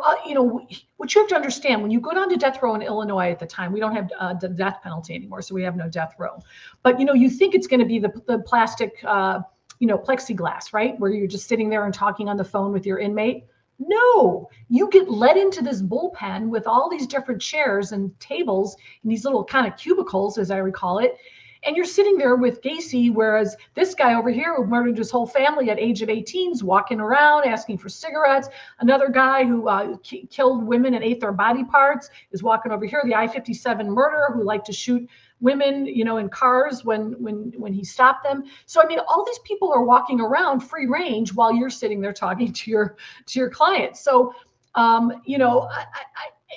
what you have to understand, when you go down to death row in Illinois at the time, we don't have the death penalty anymore, so we have no death row. But, you think it's going to be the plastic, plexiglass, right? Where you're just sitting there and talking on the phone with your inmate. No, you get led into this bullpen with all these different chairs and tables and these little kind of cubicles, as I recall it. And you're sitting there with Gacy, whereas this guy over here who murdered his whole family at age of 18 is walking around asking for cigarettes. Another guy who killed women and ate their body parts is walking over here. The I-57 murderer who liked to shoot women, in cars when he stopped them. So I mean, all these people are walking around free range while you're sitting there talking to your client. So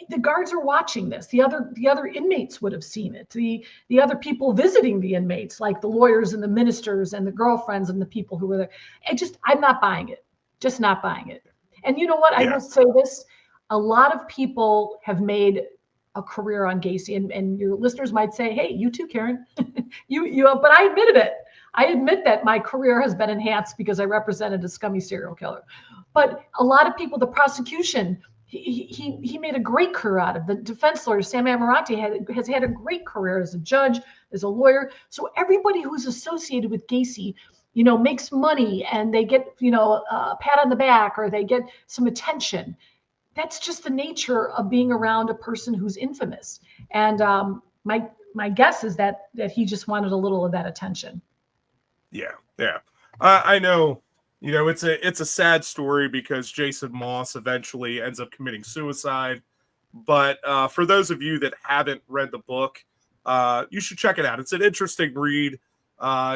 the guards are watching this. The other inmates would have seen it. The other people visiting the inmates, like the lawyers and the ministers and the girlfriends and the people who were there. I'm not buying it. Just not buying it. And you know what? I will say this. A lot of people have made a career on Gacy, and your listeners might say, hey, you too, Karen. But I admitted it. I admit that my career has been enhanced because I represented a scummy serial killer. But a lot of people, the prosecution, he made a great career out of. The defense lawyer, Sam Amirante, has had a great career as a judge, as a lawyer. So everybody who's associated with Gacy, makes money and they get, a pat on the back or they get some attention. That's just the nature of being around a person who's infamous. And my guess is that he just wanted a little of that attention. Yeah. I know. It's a sad story because Jason Moss eventually ends up committing suicide. But for those of you that haven't read the book, you should check it out. It's an interesting read.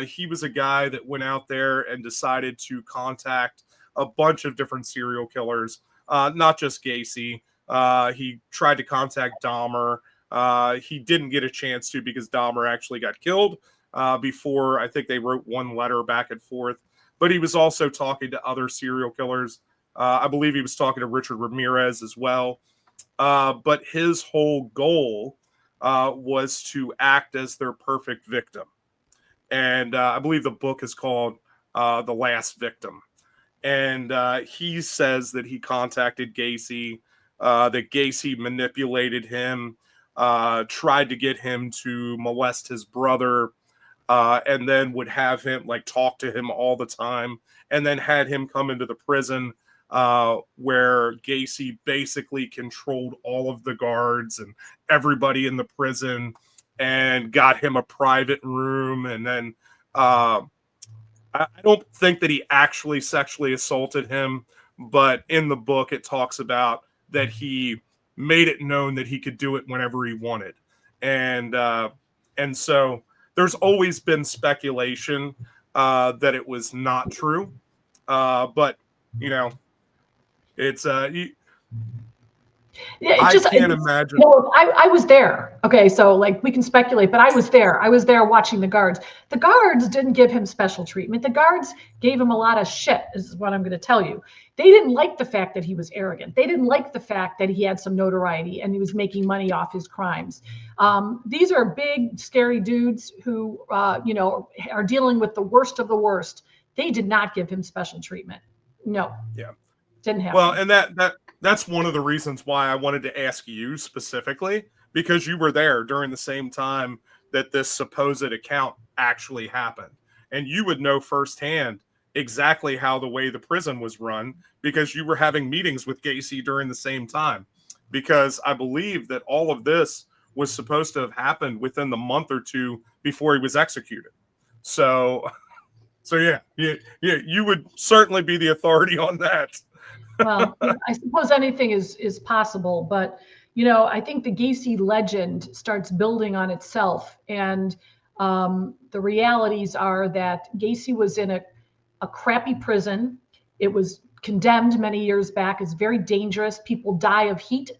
He was a guy that went out there and decided to contact a bunch of different serial killers, not just Gacy. He tried to contact Dahmer. He didn't get a chance to because Dahmer actually got killed before. I think they wrote one letter back and forth. But he was also talking to other serial killers. I believe he was talking to Richard Ramirez as well. But his whole goal was to act as their perfect victim. And I believe the book is called The Last Victim. And he says that he contacted Gacy, that Gacy manipulated him, tried to get him to molest his brother, and then would have him talk to him all the time, and then had him come into the prison where Gacy basically controlled all of the guards and everybody in the prison and got him a private room. And then I don't think that he actually sexually assaulted him, but in the book it talks about that he made it known that he could do it whenever he wanted. And so there's always been speculation that it was not true. But, it's I can't imagine. I was there. Okay, so we can speculate, but I was there. I was there watching the guards. The guards didn't give him special treatment. The guards gave him a lot of shit, is what I'm going to tell you. They didn't like the fact that he was arrogant. They didn't like the fact that he had some notoriety and he was making money off his crimes. These are big, scary dudes who, are dealing with the worst of the worst. They did not give him special treatment. No. Yeah. Didn't happen. Well, and that's one of the reasons why I wanted to ask you specifically, because you were there during the same time that this supposed account actually happened. And you would know firsthand exactly how the way the prison was run because you were having meetings with Gacy during the same time. Because I believe that all of this was supposed to have happened within the month or two before he was executed. So yeah, you would certainly be the authority on that. Well, I suppose anything is possible, but I think the Gacy legend starts building on itself, and the realities are that Gacy was in a crappy prison. It was condemned many years back as very dangerous. People die of heat.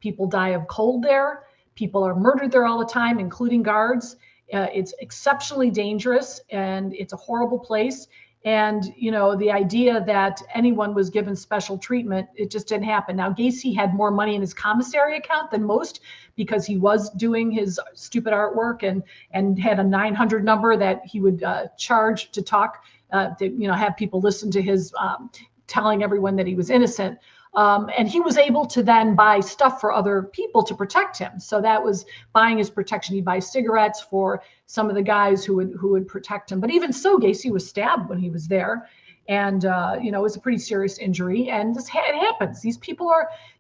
People die of cold there. People are murdered there all the time, including guards. It's exceptionally dangerous, and it's a horrible place. And, the idea that anyone was given special treatment, it just didn't happen. Now, Gacy had more money in his commissary account than most because he was doing his stupid artwork and had a 900 number that he would charge to talk, to have people listen to his telling everyone that he was innocent. And he was able to then buy stuff for other people to protect him. So that was buying his protection. He'd buy cigarettes for some of the guys who would protect him. But even so, Gacy was stabbed when he was there. And, it was a pretty serious injury. And it happens. These people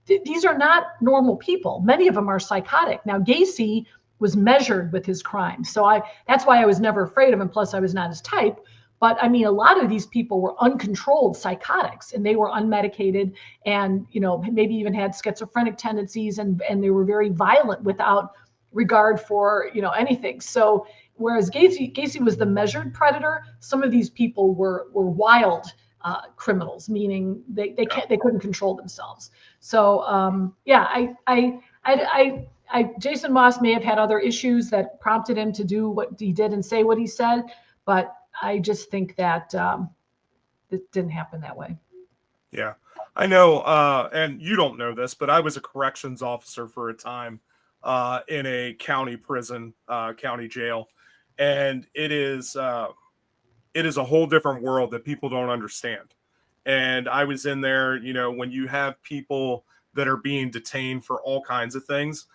these are not normal people. Many of them are psychotic. Now, Gacy was measured with his crimes. So that's why I was never afraid of him. Plus, I was not his type. But I mean, a lot of these people were uncontrolled psychotics, and they were unmedicated, and maybe even had schizophrenic tendencies, and they were very violent without regard for anything. So whereas Gacy was the measured predator, some of these people were wild criminals, meaning they couldn't control themselves. So yeah, Jason Moss may have had other issues that prompted him to do what he did and say what he said, but I just think that it didn't happen that way. Yeah, I know. And you don't know this, but I was a corrections officer for a time in a county prison, county jail, and it is a whole different world that people don't understand. And I was in there, when you have people that are being detained for all kinds of things,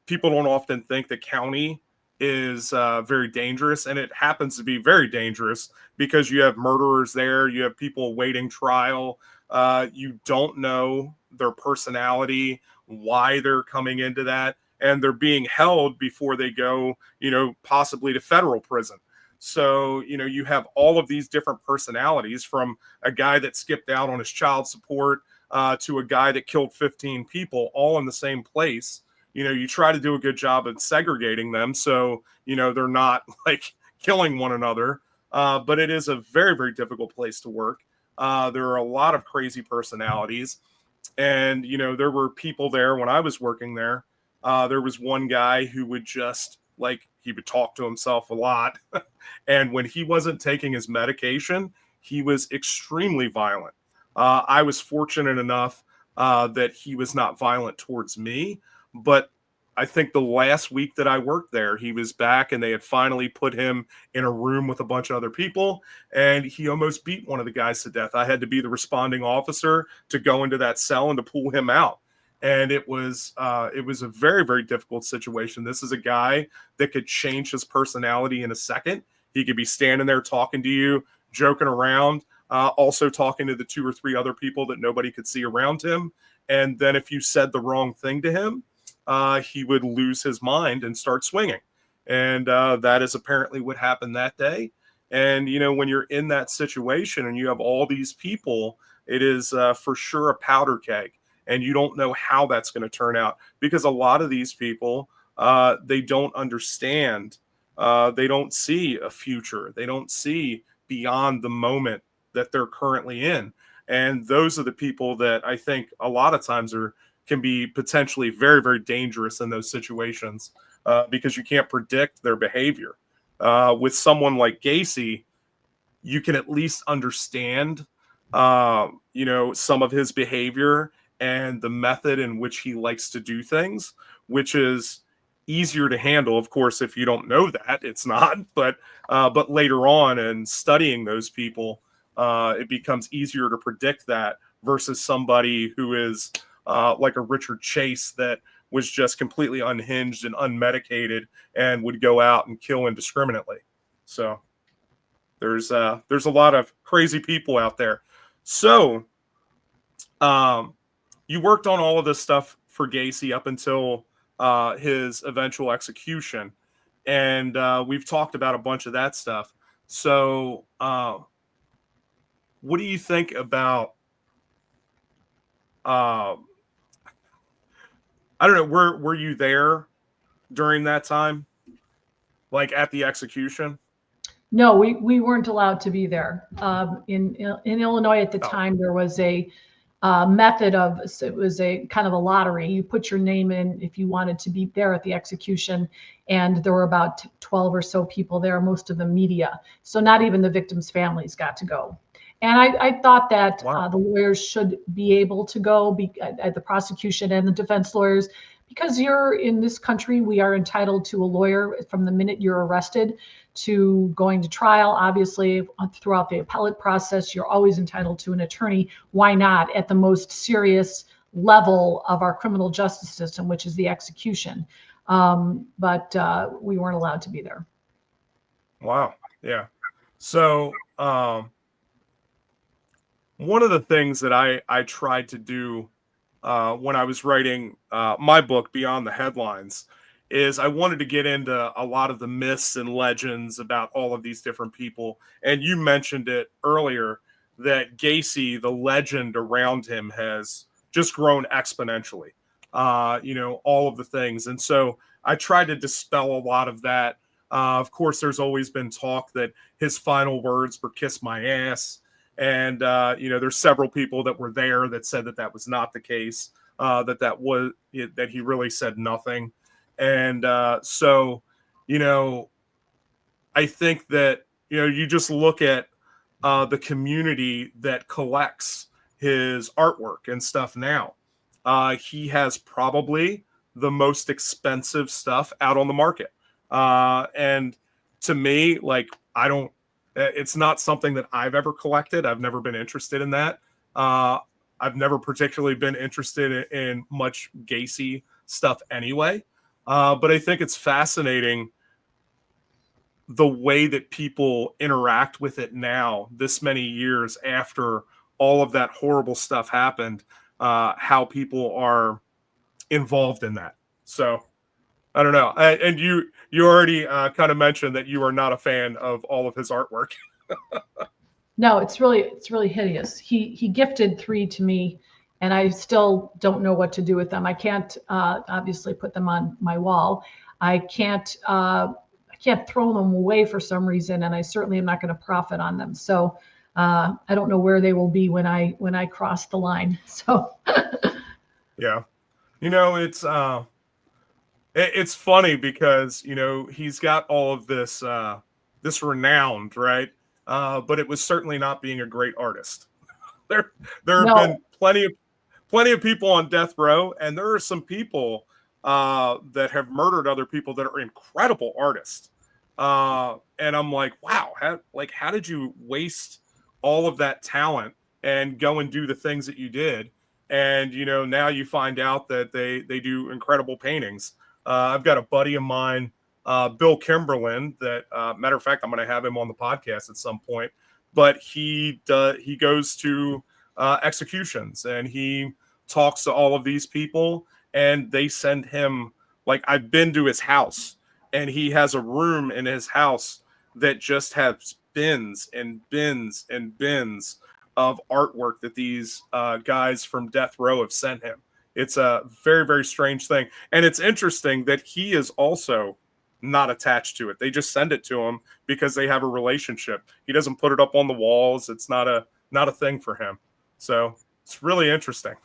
people don't often think the county is very dangerous. And it happens to be very dangerous because you have murderers there, you have people awaiting trial. You don't know their personality, why they're coming into that. And they're being held before they go, possibly to federal prison. So, you have all of these different personalities, from a guy that skipped out on his child support to a guy that killed 15 people, all in the same place. You try to do a good job of segregating them so, they're not like killing one another. But it is a very, very difficult place to work. There are a lot of crazy personalities. And, there were people there when I was working there. There was one guy who would just he would talk to himself a lot. And when he wasn't taking his medication, he was extremely violent. I was fortunate enough that he was not violent towards me, but I think the last week that I worked there, he was back and they had finally put him in a room with a bunch of other people, and he almost beat one of the guys to death. I had to be the responding officer to go into that cell and to pull him out. And it was a very, very difficult situation. This is a guy that could change his personality in a second. He could be standing there talking to you, joking around, also talking to the two or three other people that nobody could see around him. And then if you said the wrong thing to him, he would lose his mind and start swinging. And that is apparently what happened that day. And, when you're in that situation and you have all these people, it is for sure a powder keg. And you don't know how that's going to turn out, because a lot of these people, they don't understand. They don't see a future. They don't see beyond the moment that they're currently in. And those are the people that I think a lot of times can be potentially very, very dangerous in those situations because you can't predict their behavior. With someone like Gacy, you can at least understand, some of his behavior and the method in which he likes to do things, which is easier to handle. Of course, if you don't know that, it's not. But later on, in studying those people, it becomes easier to predict that versus somebody who is like a Richard Chase that was just completely unhinged and unmedicated and would go out and kill indiscriminately. So there's a lot of crazy people out there. So you worked on all of this stuff for Gacy up until his eventual execution, and we've talked about a bunch of that stuff. So what do you think about I don't know, were you there during that time, like at the execution? No, we weren't allowed to be there. In Illinois at the Oh, time, there was a method of, it was a kind of a lottery. You put your name in if you wanted to be there at the execution, and there were about 12 or so people there, most of them media. So not even the victims' families got to go. And I thought that wow. the lawyers should be able to go, at the prosecution and the defense lawyers, because you're in this country, we are entitled to a lawyer from the minute you're arrested to going to trial. Obviously, throughout the appellate process, you're always entitled to an attorney. Why not at the most serious level of our criminal justice system, which is the execution? But we weren't allowed to be there. Wow. Yeah. So one of the things that I tried to do when I was writing my book, Beyond the Headlines, is I wanted to get into a lot of the myths and legends about all of these different people. And you mentioned it earlier that Gacy, the legend around him, has just grown exponentially. All of the things. And so I tried to dispel a lot of that. Of course, there's always been talk that his final words were "kiss my ass." And, there's several people that were there that said that that was not the case, that he really said nothing. And so, you know, I think that, you just look at the community that collects his artwork and stuff now. He has probably the most expensive stuff out on the market. And to me, like, it's not something that I've ever collected. I've never been interested in that. Uh, I've never particularly been interested in much Gacy stuff anyway. But I think it's fascinating the way that people interact with it now, this many years after all of that horrible stuff happened, how people are involved in that. So I don't know. And you already kind of mentioned that you are not a fan of all of his artwork. No, it's really hideous. He gifted 3 to me, and I still don't know what to do with them. I can't obviously put them on my wall. I can't throw them away for some reason, and I certainly am not going to profit on them. So I don't know where they will be when I cross the line. So Yeah. It's funny because he's got all of this renowned, right? But it was certainly not being a great artist. There there have no, been plenty of people on death row, and there are some people that have murdered other people that are incredible artists. And I'm like, wow, how did you waste all of that talent and go and do the things that you did? And now you find out that they do incredible paintings. I've got a buddy of mine, Bill Kimberlin, that matter of fact, I'm going to have him on the podcast at some point. But he goes to executions and he talks to all of these people, and they send him, like, I've been to his house, and he has a room in his house that just has bins and bins and bins of artwork that these guys from death row have sent him. It's a very, very strange thing. And it's interesting that he is also not attached to it. They just send it to him because they have a relationship. He doesn't put it up on the walls. It's not a thing for him. So it's really interesting.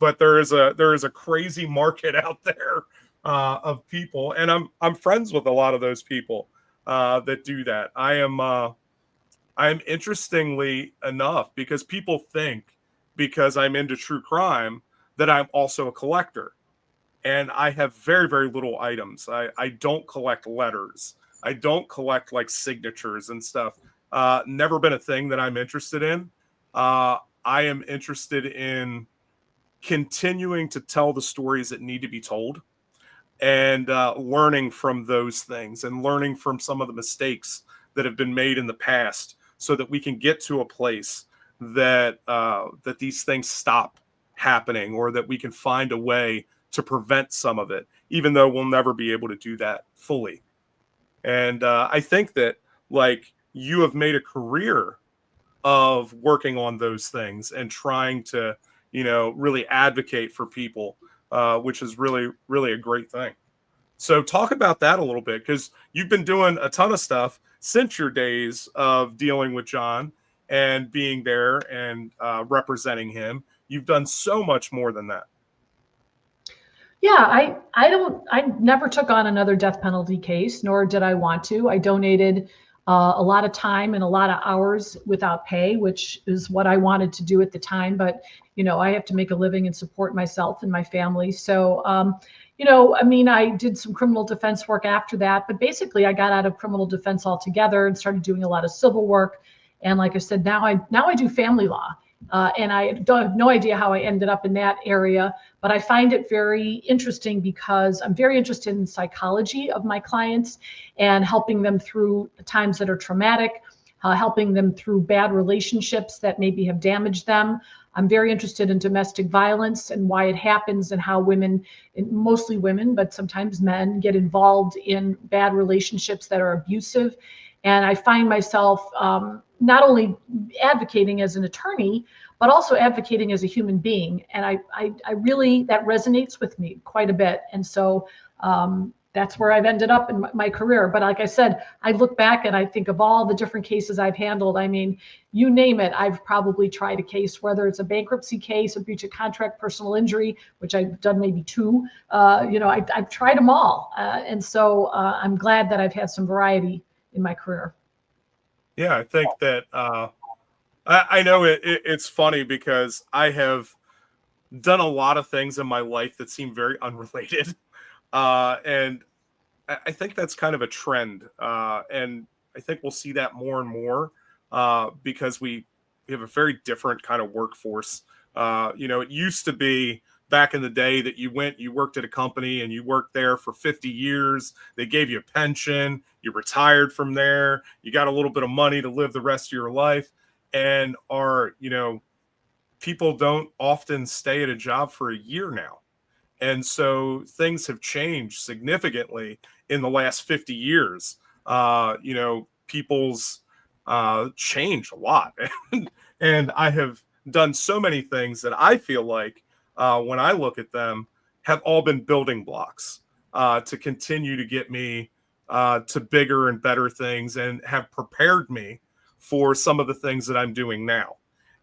But there is a crazy market out there of people, and I'm friends with a lot of those people that do that. I'm interestingly enough, because people think because I'm into true crime that I'm also a collector. And I have very, very little items. I don't collect letters. I don't collect like signatures and stuff. Never been a thing that I'm interested in. I am interested in continuing to tell the stories that need to be told, and learning from those things and learning from some of the mistakes that have been made in the past, so that we can get to a place that that these things stop happening, or that we can find a way to prevent some of it, even though we'll never be able to do that fully. And I think that, like, you have made a career of working on those things and trying to, really advocate for people, which is really, really a great thing. So talk about that a little bit, because you've been doing a ton of stuff since your days of dealing with John and being there and representing him. You've done so much more than that. yeah, I never took on another death penalty case, nor did I want to. I donated a lot of time and a lot of hours without pay, which is what I wanted to do at the time. But I have to make a living and support myself and my family. So I mean, I did some criminal defense work after that, but basically I got out of criminal defense altogether and started doing a lot of civil work. And like I said, now I do family law. And I don't have no idea how I ended up in that area, but I find it very interesting because I'm very interested in psychology of my clients and helping them through times that are traumatic. helping them through bad relationships that maybe have damaged them. I'm very interested in domestic violence and why it happens and how women, mostly women, but sometimes men, get involved in bad relationships that are abusive. And I find myself not only advocating as an attorney, but also advocating as a human being. And I really, that resonates with me quite a bit. And so that's where I've ended up in my career. But like I said, I look back and I think of all the different cases I've handled. I mean, you name it, I've probably tried a case, whether it's a bankruptcy case, a breach of contract, personal injury, which I've done maybe two. I've tried them all. And so I'm glad that I've had some variety in my career. Yeah, I think that I know it's funny because I have done a lot of things in my life that seem very unrelated. And I think that's kind of a trend. And I think we'll see that more and more because we have a very different kind of workforce. It used to be back in the day that you worked at a company and you worked there for 50 years. They gave you a pension, you retired from there, you got a little bit of money to live the rest of your life. And people don't often stay at a job for a year now. And so things have changed significantly in the last 50 years. People's change a lot. And I have done so many things that I feel like when I look at them have all been building blocks to continue to get me to bigger and better things and have prepared me for some of the things that I'm doing now.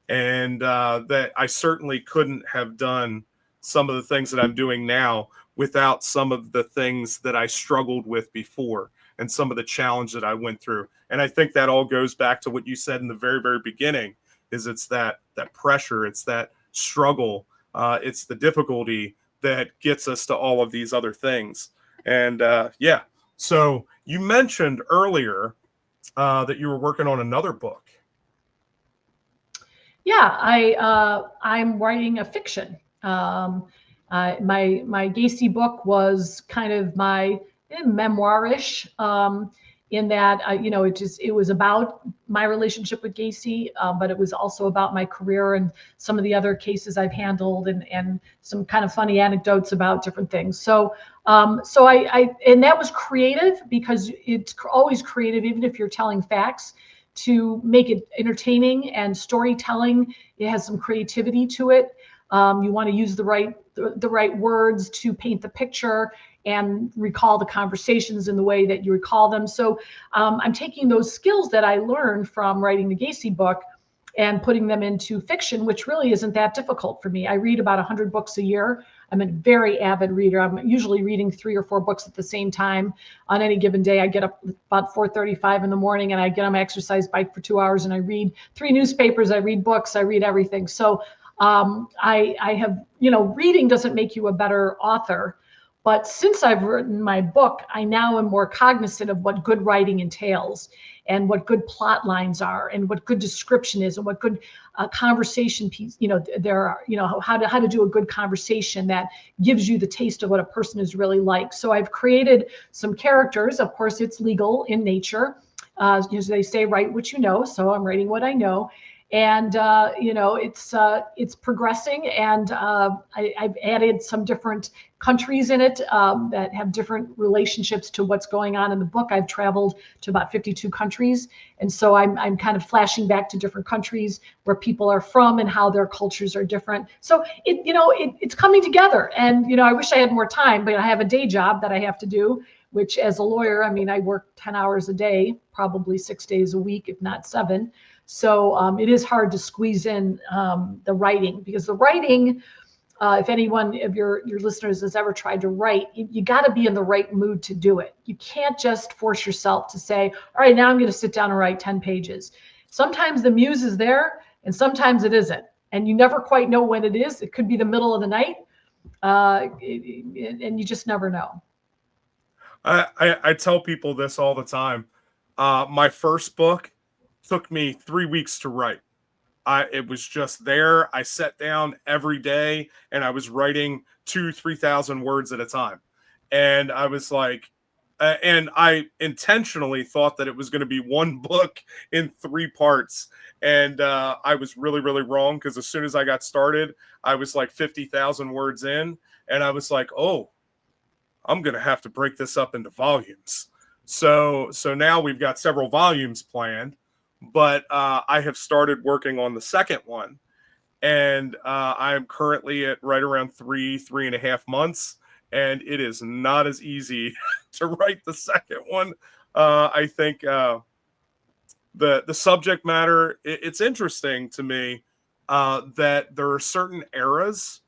And that I certainly couldn't have done some of the things that I'm doing now without some of the things that I struggled with before and some of the challenge that I went through. And I think that all goes back to what you said in the very, very beginning is it's that pressure, it's that struggle, it's the difficulty that gets us to all of these other things. And yeah, so you mentioned earlier that you were working on another book. Yeah, I'm writing a fiction. My Gacy book was kind of my memoirish, in that it was about my relationship with Gacy, but it was also about my career and some of the other cases I've handled and some kind of funny anecdotes about different things. So and that was creative because it's always creative, even if you're telling facts, to make it entertaining and storytelling. It has some creativity to it. You want to use the right words to paint the picture and recall the conversations in the way that you recall them. So I'm taking those skills that I learned from writing the Gacy book and putting them into fiction, which really isn't that difficult for me. I read about 100 books a year. I'm a very avid reader. I'm usually reading 3 or 4 books at the same time on any given day. I get up about 4:35 in the morning and I get on my exercise bike for 2 hours and I read 3 newspapers, I read books, I read everything. So I have, reading doesn't make you a better author. But since I've written my book, I now am more cognizant of what good writing entails and what good plot lines are and what good description is and what good conversation piece, there are, how to do a good conversation that gives you the taste of what a person is really like. So I've created some characters. Of course, it's legal in nature. As they say, write what you know. So I'm writing what I know. And it's progressing, and I've added some different countries in it that have different relationships to what's going on in the book. I've traveled to about 52 countries, and so I'm kind of flashing back to different countries where people are from and how their cultures are different. So it's coming together, and I wish I had more time, but I have a day job that I have to do, which as a lawyer, I mean, I work 10 hours a day, probably 6 days a week, if not 7. So it is hard to squeeze in the writing, because the writing, if anyone of your listeners has ever tried to write, you got to be in the right mood to do it. You can't just force yourself to say, all right, now I'm going to sit down and write 10 pages. Sometimes the muse is there and sometimes it isn't. And you never quite know when it is. It could be the middle of the night, and you just never know. I tell people this all the time. My first book took me 3 weeks to write. It was just there. I sat down every day and I was writing 2,000-3,000 words at a time. And I was like, And I intentionally thought that it was going to be one book in 3 parts. And I was really, really wrong, because as soon as I got started, I was like 50,000 words in. And I was like, oh, I'm going to have to break this up into volumes. So now we've got several volumes planned, but I have started working on the second one. And I am currently at right around 3.5 months, and it is not as easy to write the second one. I think the subject matter, it's interesting to me that there are certain eras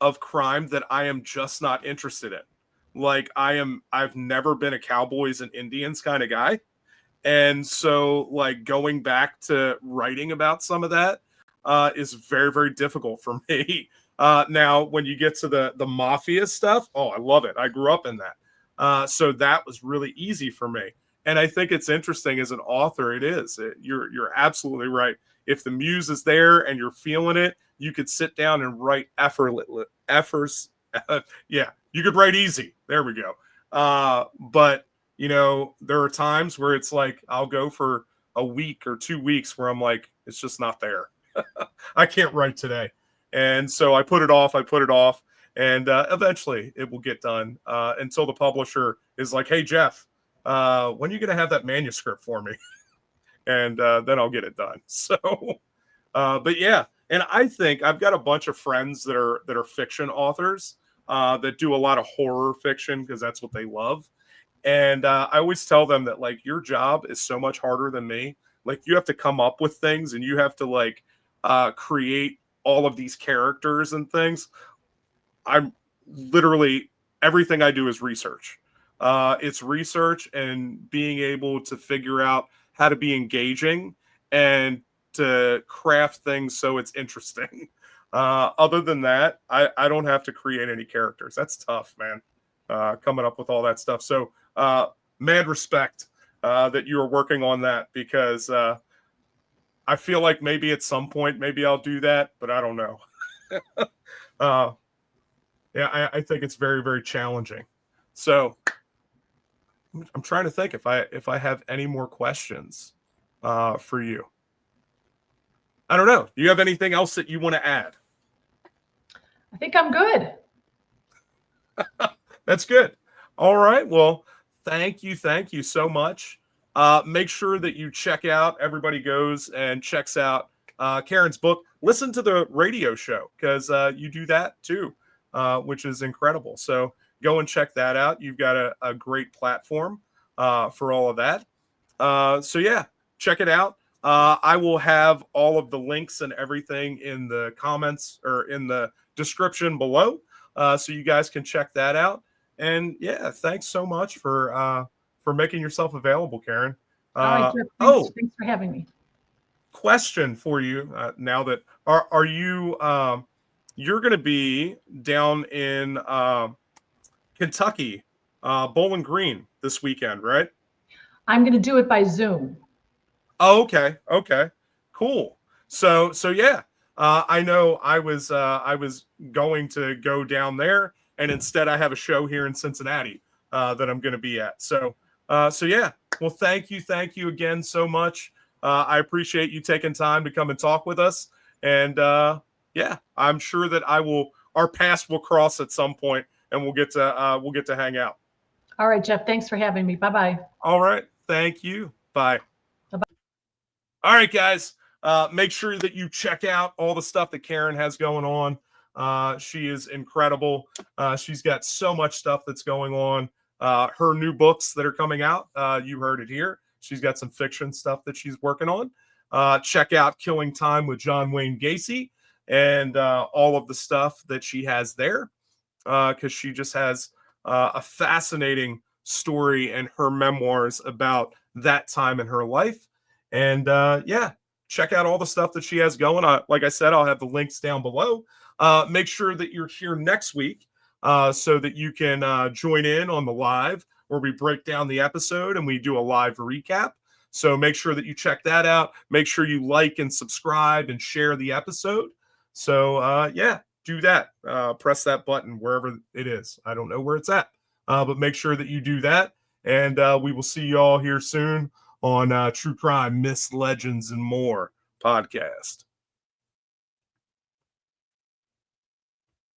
of crime that I am just not interested in. Like I've never been a cowboys and Indians kind of guy. And so like going back to writing about some of that is very, very difficult for me. Now, when you get to the mafia stuff, oh, I love it. I grew up in that. So that was really easy for me. And I think it's interesting as an author, it is. You're absolutely right. If the muse is there and you're feeling it, you could sit down and write efforts. Yeah, you could write easy. There we go. But there are times where it's like I'll go for a week or 2 weeks where I'm like, it's just not there. I can't write today. And so I put it off, and eventually it will get done until the publisher is like, hey, Jeff, when are you going to have that manuscript for me? And then I'll get it done. So, but yeah, and I think I've got a bunch of friends that are fiction authors that do a lot of horror fiction because that's what they love. And I always tell them that like your job is so much harder than me. Like you have to come up with things and you have to like create all of these characters and things. I'm literally everything I do is research. It's research and being able to figure out how to be engaging and to craft things so it's interesting. Other than that, I don't have to create any characters. That's tough, man. Coming up with all that stuff. So, mad respect that you are working on that, because I feel like maybe at some point, maybe I'll do that, but I don't know. uh, yeah, I think it's very, very challenging. So I'm trying to think if I have any more questions for you. I don't know. Do you have anything else that you want to add? I think I'm good. That's good. All right. Well, thank you so much. Make sure that you check out. Everybody goes and checks out Karen's book. Listen to the radio show, because you do that too, which is incredible. So go and check that out. You've got a great platform for all of that. So yeah, check it out. I will have all of the links and everything in the comments or in the description below, so you guys can check that out. And yeah, thanks so much for making yourself available, Karen. All right, Jeff, Oh, thanks for having me. question for you. Now that are you you're going to be down in Kentucky, Bowling Green this weekend, right? I'm going to do it by Zoom. Oh, okay. Okay. Cool. So yeah. I know I was going to go down there, and instead I have a show here in Cincinnati that I'm going to be at. So yeah. Well, thank you again so much. I appreciate you taking time to come and talk with us. And yeah, I'm sure that our paths will cross at some point, and we'll get to hang out. All right, Jeff, thanks for having me. Bye-bye. All right. Thank you. Bye. All right, guys. Make sure that you check out all the stuff that Karen has going on. She is incredible. She's got so much stuff that's going on. Her new books that are coming out, you heard it here. She's got some fiction stuff that she's working on. Check out Killing Time with John Wayne Gacy and all of the stuff that she has there, because she just has a fascinating story and her memoirs about that time in her life. And yeah, check out all the stuff that she has going. Like I said, I'll have the links down below. Make sure that you're here next week so that you can join in on the live where we break down the episode and we do a live recap. So make sure that you check that out. Make sure you like and subscribe and share the episode. So yeah, do that. Press that button wherever it is. I don't know where it's at, but make sure that you do that. And we will see you all here soon on True Crime, Myths, Legends, and More podcast.